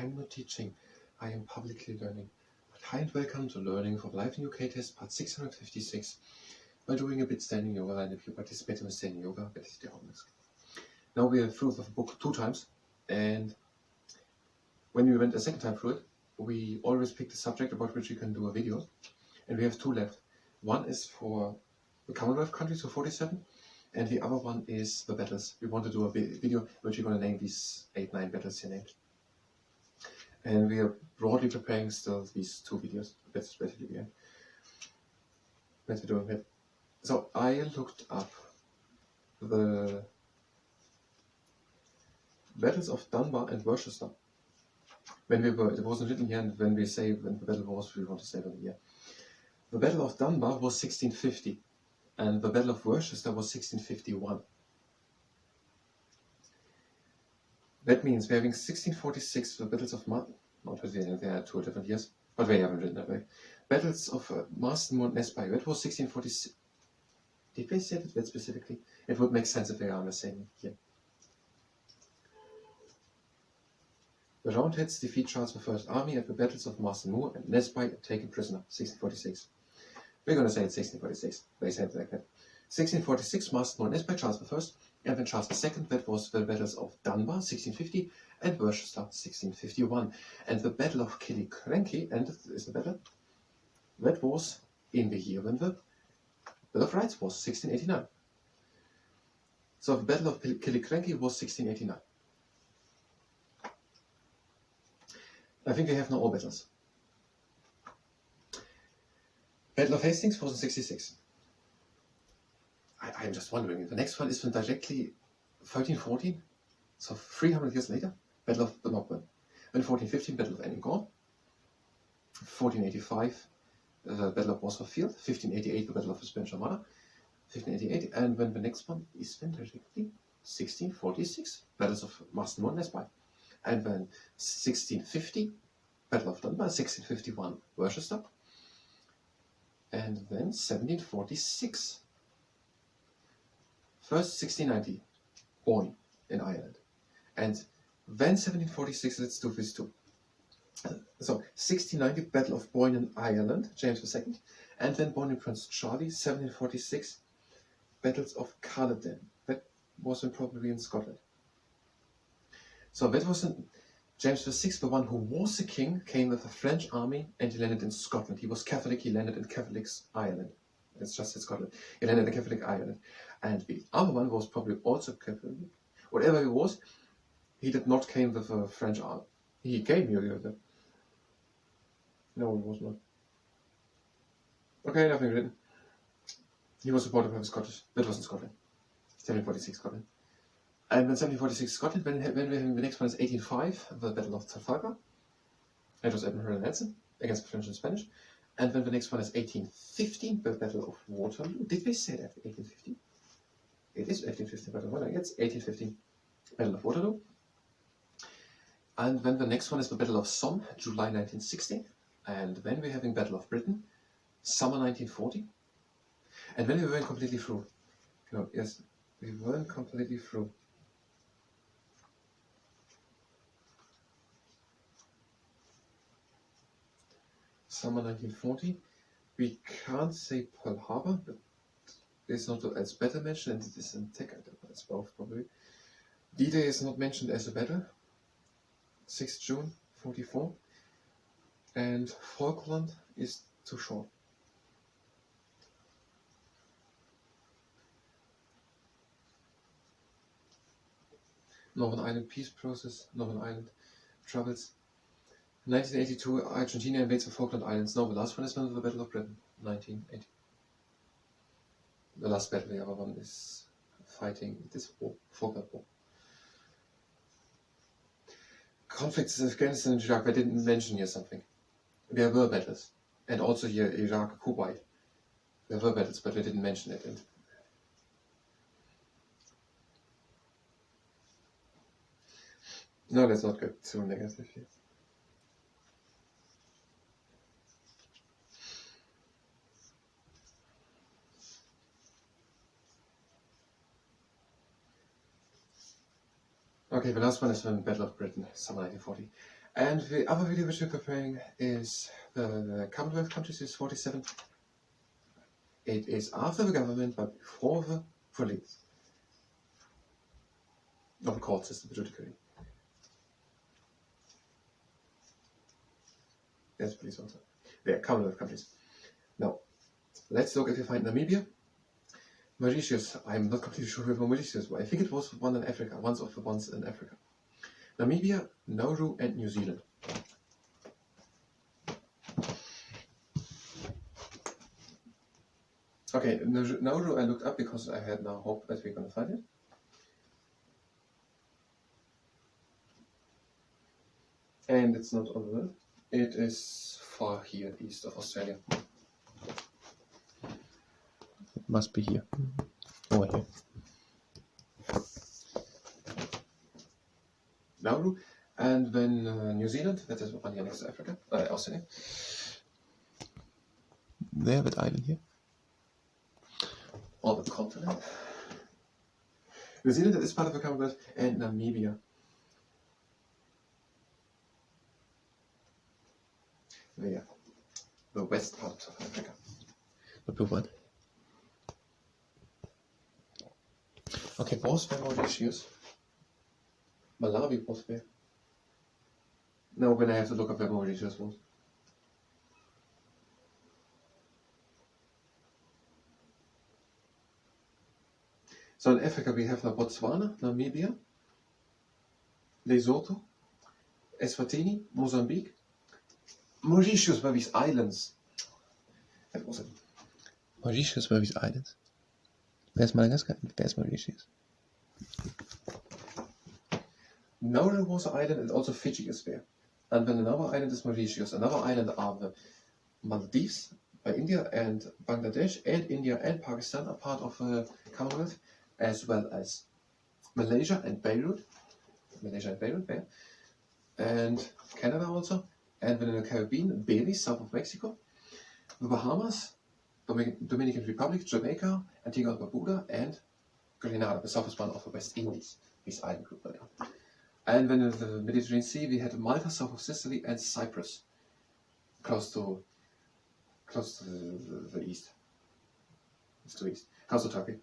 I'm not teaching, I am publicly learning. But hi and welcome to Learning for Life in UK test part 656. By doing a bit standing yoga, and if you participate in standing yoga, that is the honest. Now we are through the book 2 times, and when we went a second time through it, we always picked a subject about which we can do a video, and we have 2 left. One is for the Commonwealth countries, so 47, and the other one is the battles. We want to do a video which we're going to name these 8-9 battles here named. And we are broadly preparing still these 2 videos. That's basically the end. What we're doing it. So I looked up the battles of Dunbar and Worcester. When we were, it wasn't written here, and when we say when the battle was, we want to say when the year. The Battle of Dunbar was 1650, and the Battle of Worcester was 1651. That means we're having 1646, the battles of not really, they are 2 different years, but we haven't written that way. Battles of Marston and Nesby, that was 1646. Did they say that specifically? It would make sense if they are on the same year. The Roundheads defeat Charles I's army at the battles of Marston Moor and Nesby taken prisoner, 1646. We're going to say it's 1646. They said it like that. 1646, Marston Moor and Nesby, Charles I, and then Charles II, that was the battles of Dunbar, 1650, and Worcester, 1651. And the Battle of Killiecrankie, and this is the battle, that was in the year when the Bill of Rights was, 1689. So the Battle of Killiecrankie was 1689. I think we have now all battles. Battle of Hastings was in 66. I'm just wondering, the next one is from directly 1314, so 300 years later, Battle of the Knockburn. Then 1415, Battle of Enningham. 1485, the Battle of Bosworth Field. 1588, the Battle of the Spanish Armada. 1588, and when the next one is then directly 1646, Battles of Marston Moor and Nesby. And then 1650, Battle of Dunbar, 1651, Worcester. And then 1746. First 1690, Boyne in Ireland. And then 1746, let's do this too. So 1690, Battle of Boyne in Ireland, James II. And then Boyne and Prince Charlie, 1746, Battles of Culloden. That was probably in Scotland. So that was James VI, the one who was the king, came with a French army and he landed in Scotland. He was Catholic, he landed in Catholic's Ireland. It's just in Scotland. He landed in Catholic Ireland. And the other one was probably also Catholic. Whatever he was, he did not came with a French army. He came here with it. No, he was not. Okay, nothing written. He was supported by the Scottish. That was in Scotland. 1746 Scotland. And then 1746 Scotland, when we're having the next one is 1805, the Battle of Trafalgar. It was Admiral Nelson against the French and Spanish. And then the next one is 1815, the Battle of Waterloo. Did we say that? 1815? It is 1815, but it's 1815, Battle of Waterloo. And then the next one is the Battle of Somme, July 1960. And then we're having Battle of Britain, summer 1940. And then we weren't completely through. No, yes, we weren't completely through. Summer 1940. We can't say Pearl Harbor, but it's not as battle mentioned, and it is in tech. It's both probably. D-Day is not mentioned as a battle. 6th June 44. And Falkland is too short. Northern Ireland Peace Process, Northern Ireland Troubles. 1982, Argentina invades the Falkland Islands. No, the last one is the Battle of Britain, 1980. The last battle, the other one is fighting this war, Falkland War. Conflicts in Afghanistan and Iraq, I didn't mention here something. There were battles. And also here, Iraq, Kuwait. There were battles, but we didn't mention it. And no, let's not get too negative here. Okay, the last one is from Battle of Britain, summer 1940. And the other video which we're preparing is the Commonwealth countries is 47. It is after the government but before the police. Not the court system, the judiciary. Yes, police also. Yeah, Commonwealth countries. Now, let's look if we find Namibia. Mauritius, I'm not completely sure where Mauritius was. I think it was one in Africa, one of the ones in Africa. Namibia, Nauru and New Zealand. Okay, Nauru I looked up because I had now hope that we're going to find it. And it's not on the map. It is far here east of Australia. It must be here. Over here. Nauru. And then New Zealand, that is one here next to Africa, Australia. There, that island here. Or the continent. New Zealand is part of the Commonwealth, and Namibia. There. The west part of South Africa. But with what? Okay, both were Mauritius. Malawi was there. Now when I have to look up where Mauritius was. So in Africa we have now Botswana, Namibia, Lesotho, Eswatini, Mozambique, Mauritius were these islands. That was it. Mauritius were these islands. Where's Madagascar? Where's Mauritius? Nauru was an island and also Fiji is there. And then another island is Mauritius. Another island are the Maldives by India and Bangladesh, and India and Pakistan are part of the Commonwealth, as well as Malaysia and Beirut. Malaysia and Beirut there. And Canada also. And then in the Caribbean, Belize, south of Mexico. The Bahamas, Dominican Republic, Jamaica, Antigua and Barbuda, and Grenada, the southwest one of the West Indies. This island group right now. And then in the Mediterranean Sea, we had Malta, south of Sicily, and Cyprus, close to the east. It's to east, close to Turkey.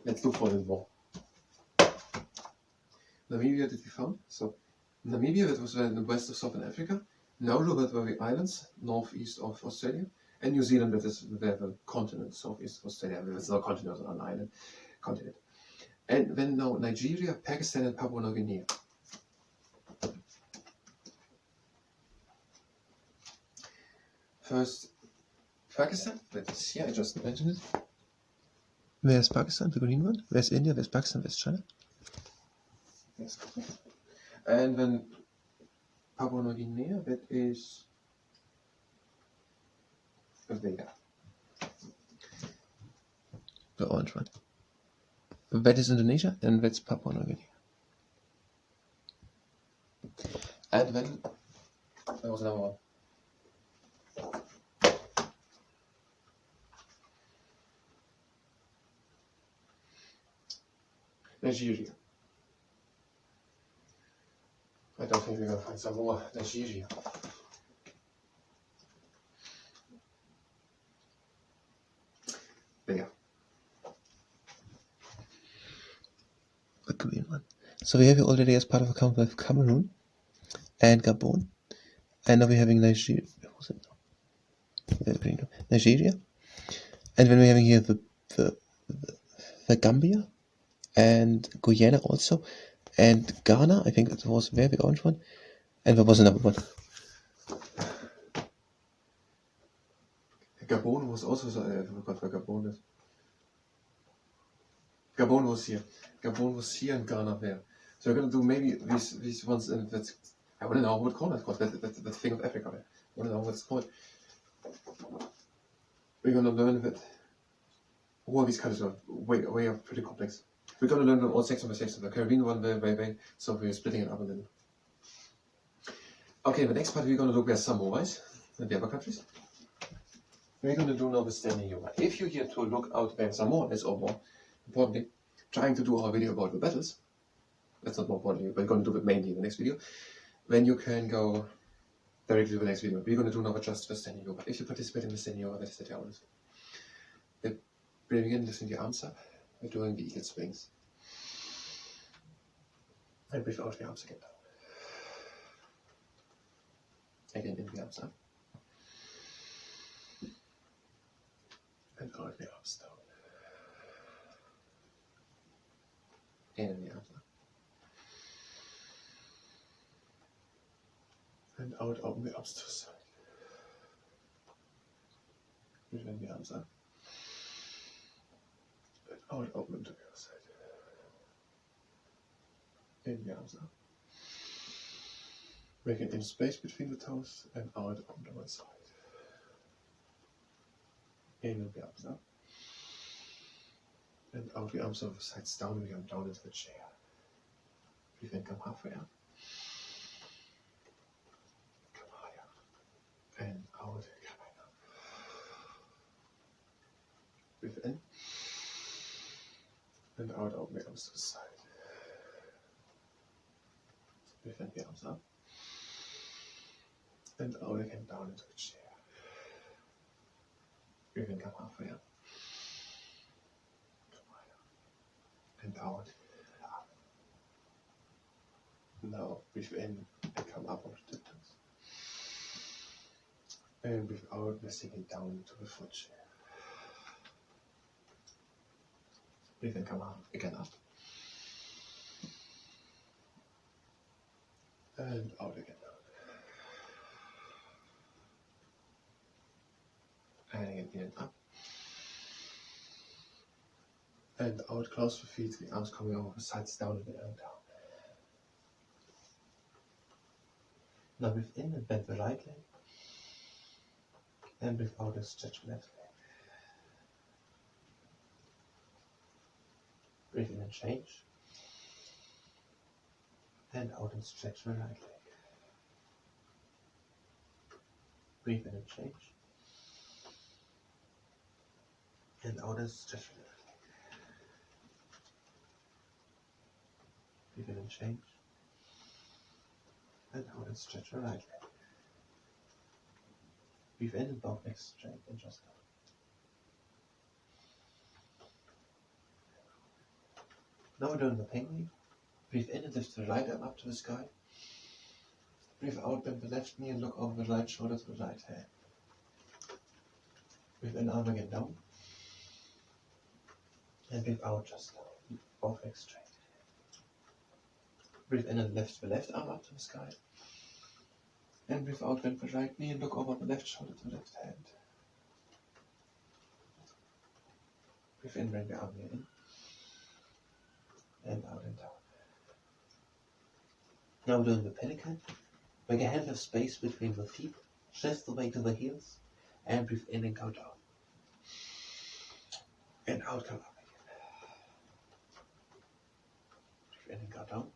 Let's look for the more. Namibia did we found? So Namibia, that was in the west of Southern Africa. Nauru, that were the islands northeast of Australia, and New Zealand, that is where the continent southeast of Australia. It's not a continent, it's an island continent. And then now Nigeria, Pakistan, and Papua New Guinea. First, Pakistan, that is here, I just mentioned it. Where's Pakistan, the green one? Where's India? Where's Pakistan? Where's China? Yes. And then Papua New Guinea, that is there. The orange one. That is Indonesia, and that's Papua New Guinea. And then there was another one. Nigeria. I don't think we're going to find some more Nigeria. There. The green one. So we have here already as part of a Commonwealth Cameroon and Gabon. And now we're having Nigeria. Where was it now? The green one. Nigeria. And then we're having here the Gambia and Guyana also. And Ghana, I think it was there, the orange one. And there was another one. Gabon was also, I forgot where Gabon is. Gabon was here. Gabon was here and Ghana there. So we're going to do maybe these ones, and that's, I want to know what corner it's called, that thing of Africa there. I want to know what it's called. We're going to learn that all these countries are way are pretty complex. We're going to learn them all section by section. The Caribbean one, way, so we're splitting it up a little. Okay, the next part we're going to look at Samoas and the other countries. We're going to do now the standing yoga. If you're here to look out where Samoa is, or more importantly, trying to do our video about the battles, that's not more important, we're going to do it mainly in the next video, then you can go directly to the next video. We're going to do now just for standing yoga. If you participate in the standing yoga, that is the honest. We're breathing in, lifting the arms up, we're doing the eagle swings. And breathe out the arms again down. Again in the arms up. And out the arms down. In the arms up. And out, open the arms to the side. Breathe in the arms up. And out, open them to the other side. In the arms up. Making in space between the toes and out on the one side. In the arms up. And out the arms over the sides down, and we come down into the chair. Breathe in, come halfway up. Come higher. And out, come higher. Breathe in. And out, open the arms to the side. Breathe in the arms up. And out again down into the chair. Breathe in, come halfway up. Come higher. And out. Up. Now breathe in and come up on the distance. And breathe out, we're sinking down into the foot chair. Breathe in, come up, again up. And out again down. And again in and up. And out, close the feet, the arms coming over the sides down and down. Now breathe in and bend the right leg. And breathe out and stretch the left leg. Breathe in and change. And out and stretch the right leg. Breathe in and change. And out and stretch the left leg. Breathe in and change. And out and stretch the right leg. Breathe in and both legs straight and just out. Now we're doing the penguin. Breathe in and lift the right arm up to the sky. Breathe out, bend the left knee and look over the right shoulder to the right hand. Breathe in, arm again down. And breathe out, just down. Both legs straight. Breathe in and lift the left arm up to the sky. And breathe out, bend the right knee and look over the left shoulder to the left hand. Breathe in, bring the arm here in. And out and down. Now we're doing the pelican. Make a hand of space between the feet. Shift the weight to the heels. And breathe in and go down. And out, come up again. Breathe in and go down.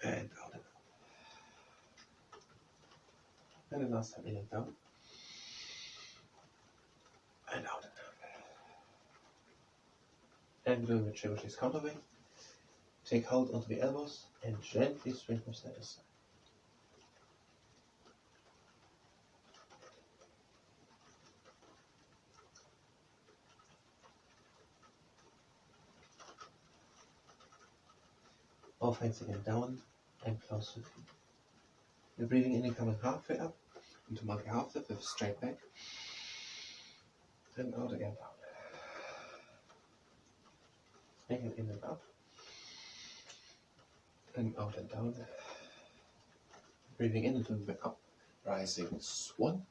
And out and up. And the last time in and down. And out and up. And doing the CWUHGJGS counterweight. Take hold onto the elbows and gently swing from side to side. Both hands again down and close the feet. You're breathing in and coming halfway up into monkey half lift with a straight back. And out again down. Again in and up. And out and down. Breathing in and doing the up, rising swan.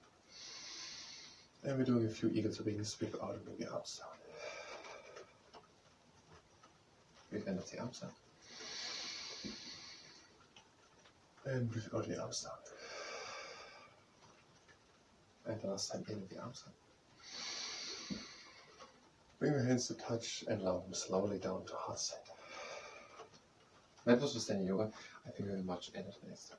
And we're doing a few eagles wings, breathe out and bring the arms down. Breathe in with the arms up. And breathe out the arms down. And the last time in with the arms up. Bring your hands to touch and lower them slowly down to heart center. That was for standing yoga. I thank you very much and until next time.